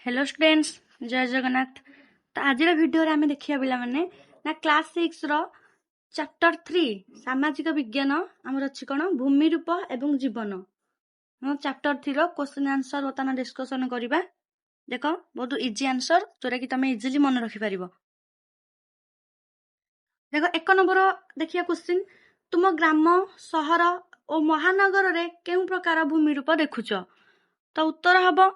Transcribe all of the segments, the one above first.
Hello students, जय जगन्नाथ। तो आज वीडियो रे आमे देखिया पिला माने ना क्लास 6 रो चैप्टर 3 सामाजिक विज्ञान हमर अछि कोन भूमि रूप एवं जीवन। हम चैप्टर 3 रो क्वेश्चन आंसर बर्तमान डिस्कशन करिबा। देखो बहुत इजी आंसर जोरा कि तमे इजीली मन रखि परिबो। देखो एक नंबर देखिया क्वेश्चन, तुम ग्राम शहर और महानगर रे केउ प्रकार भूमि रूप देखुछ? तो उत्तर हबो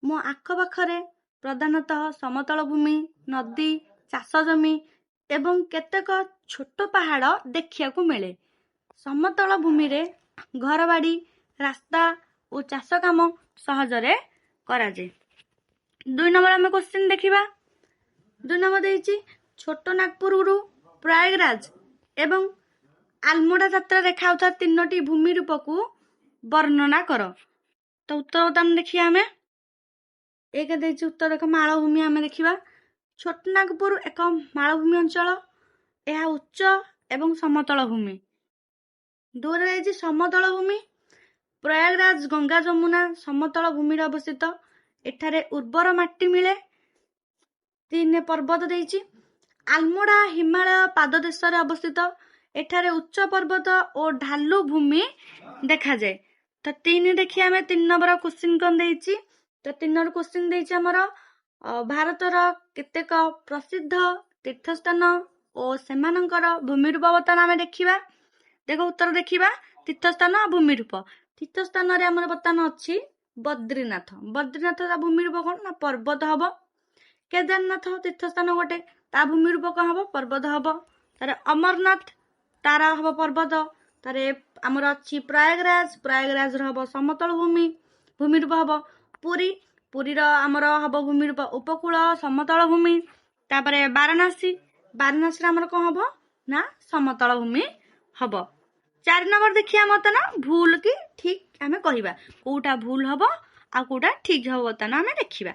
मो आख पाखरे प्रधानतः समतल भूमि, नदी, चाष जमी एवं केतेक छोट पहाड़ देखिया को मिले। समतल भूमि रे घर बाड़ी, रास्ता और चाष काम सहजरे करा जाय। 2 नंबर हम क्वेश्चन देखिबा। 2 नंबर देइछि छोट नागपुर रु प्रयागराज एवं आलमोड़ा यात्रा देखाउता तीनोटी भूमि रूप को वर्णना कर। तो उत्तर दाम देखिया हमें एक देइछि उत्तर देख मालभूमि आमे देखिबा। छोटनागपुर एक मालभूमि अंचल, यह उच्च एवं समतल भूमि। दूर देइछि समतल भूमि, प्रयागराज गंगा जमुना समतल भूमि अवस्थित, एठारे उर्वर माटी मिले। 3 पर्वत देइछि आलमोड़ा हिमालय पाददेश रे अवस्थित, एठारे उच्च पर्वत और ढालू भूमि देखा जाए। तो 3 देखिए हमें 3 नंबर क्वेश्चन कौन देइछि। तो 3 नंबर क्वेश्चन देइछि हमर भारतर केतेक प्रसिद्ध तीर्थस्थान और सेमानकर भूमि रूप बर्तमान आमे देखिबा। देखो उत्तर देखिबा तीर्थस्थान और भूमि रूप। तीर्थस्थान रे हमर बर्तमान अछि बद्रीनाथ। बद्रीनाथ ता भूमि रूप कोन ना पर्वत हबो। केदारनाथ तीर्थस्थान गोटे ता भूमि रूप कोन हबो पर्वत हबो। तारे अमरनाथ तारा हबो पर्वत। तारे हमर अछि प्रयागराज, प्रयागराज रो हबो समतल भूमि, भूमि रूप हबो। पुरी, पुरी रो हमर हबो भूमि रूप उपकूल समतल भूमि। तापरे वाराणसी, वाराणसी रे हमर कोन हबो ना समतल भूमि हबो। 4 नंबर देखिया मत ना भूल की ठीक हमें कहिबा कोटा भूल हबो आ कोटा ठीक हबो त ना हमें देखिबा।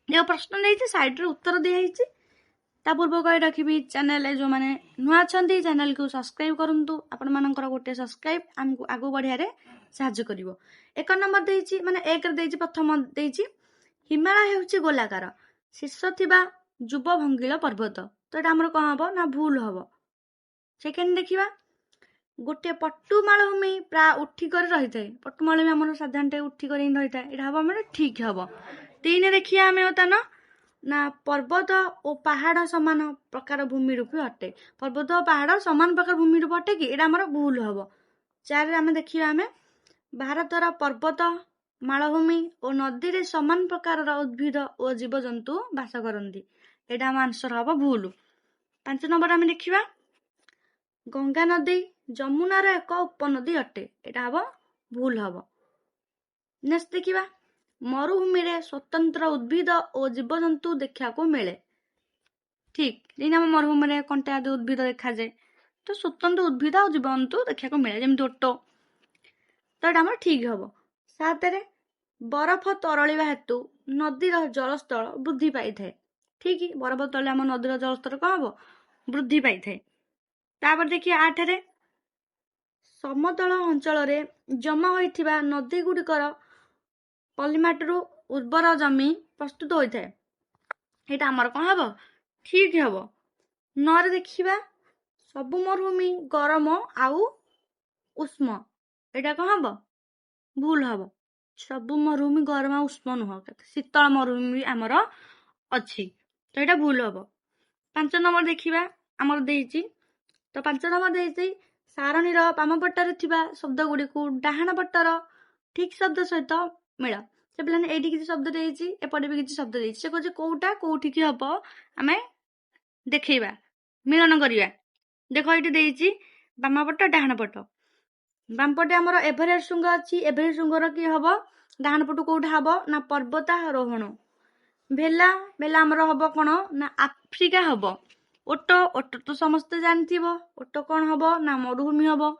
ये प्रश्न नहीं साइड रे उत्तर दिया हिची। ता पूर्व कहि रखिबी चैनल जो माने नुआ छंदी चैनल को सब्सक्राइब करंतु। आपण मानकर गोटे सब्सक्राइब हमको आगु बढ़िया रे साहाय्य करिवो। 1 नंबर देइची माने 1 रे देइची प्रथम देइची हिमालय हेउची गोलाकार, शीर्ष थिबा जुब भंगिल पर्वत। तो एटा हमर कोन हबो ना भूल हबो। सेकेंड देखिबा गोटे पट्टू मालभूमि प्रा उठी कर रही थाए। पट्टू मालभूमि हमर साधारणते उठी कर रही थाए, एटा हबो हमर ठीक हबो। 3 देखिया हमें होता ना पर्वत और पहाड़ समान प्रकार भूमि रूप अटे। पर्वत और पहाड़ समान प्रकार भूमि रूप अटे कि एटा हमर भूल हबो। 4 रे हमें देखिया हमें भारतर पर्वत मालभूमि और नदी रे समान प्रकार उद्भिद और जीव जंतु वास करंती, एटा हम आंसर हबो भूल। 5 नंबर हमें देखिबा गंगा नदी जमुना रे एक उपनदी अटे, एटा हबो भूल हबो। नेक्स्ट देखिबा मरुभूमि रे स्वतंत्र उद्भिद और जीव जंतु देखा को मिले। ठीक जेना मरुभूमि रे कोनटे आदि उद्भिद देखा जाए, तो स्वतंत्र उद्भिद और जीव जंतु देखा को मिले जेमि ओटो। तो एटा हमर ठीक हबो। 7 रे बरफ तरळिबा हेतु नदीर जलस्तर वृद्धि पाई थाए। ठीक बरफ तले हम नदीर जलस्तर को हबो वृद्धि पाई थाए। तापर देखिए 8 रे समतल अंचल रे जमा होइथिबा नदी गुडिकर पलिमाटरू उर्वर जमी प्रस्तुत होता है, एटा हमर कोन हबो ठीक हबो। 9 रे देखिबा सबु मरुभूमि गरम आउ उष्म, एटा कोन हबो भूल हबो। सबु मरुभूमि गरम आ उष्म नुह, शीतल मरुभूमि हमर अछि, तो एटा भूल हबो। 5 नंबर देखिबा हमर देइछि। तो 5 नंबर देइछि सारणीर बाम पट्टारे थिबा शब्द गुडी को डाहाण पट्टार ठीक शब्द सहित मिला। से पिलाने एडी किछि शब्द देइछि, एपटे भी किछि शब्द देइछि। से कहै कोउटा कोउठी की हबो हमें देखैबा मिलन करिया। देखो एटी देइछि बाम पट्ट डाहाण पट्ट। बाम पटे हमर एभरेस्ट शृंग अछि, एभरेस्ट शृंगर की हबो डाहाण पट्ट कोउठा हबो ना पर्वतारोहण। भेला भेला हमर हबो कोन ना अफ्रीका हबो। ओटो ओटो तो समस्त जानथिबो, ओटो कोन हबो ना मरुभूमि हबो।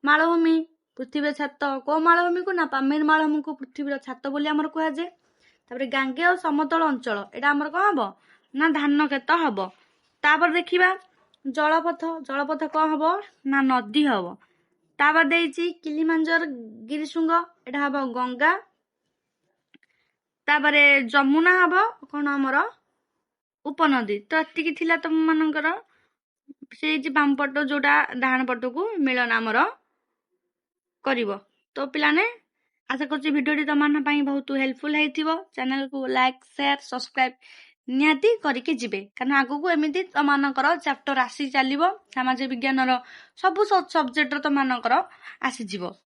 मालभूमि पृथ्वी छात को मालभूमि को ना पामेर मालभूमि को पृथ्वी छात बोली हमर कहै जे। तापर गांगे और समतल अंचल एटा हमर कोन हबो ना धान खेत हबो। तापर देखिबा जलपथ, जलपथ कोन हबो ना नदी हबो। तापर देइछि किलिमांजर गिरिशृंग, एटा हबो गंगा। ତାପରେ ଯମୁନା ହବ କଣ ଆମର ଉପନଦୀ। ତ ଏତିକି ଥିଲା ତମ ମାନଙ୍କର ସେଇ ଯେ ବାମ ପଟ ଯୋଉଟା ଡାହାଣ ପଟକୁ ମିଳନ ଆମର କରିବ। ତ ପିଲାମାନେ ଆଶା କରୁଛି ଭିଡ଼ିଓଟି ତମମାନଙ୍କ ପାଇଁ ବହୁତ ହେଲ୍ପଫୁଲ୍ ହେଇଥିବ। ଚ୍ୟାନେଲକୁ ଲାଇକ୍ ସେୟାର ସବସ୍କ୍ରାଇବ ନିହାତି କରିକି ଯିବେ, କାରଣ ଆଗକୁ ଏମିତି ତମମାନଙ୍କର ଚାପ୍ଟର ଆସି ଚାଲିବ। ସାମାଜିକ ବିଜ୍ଞାନର ସବୁ ସବଜେକ୍ଟର ତମମାନଙ୍କର ଆସିଯିବ।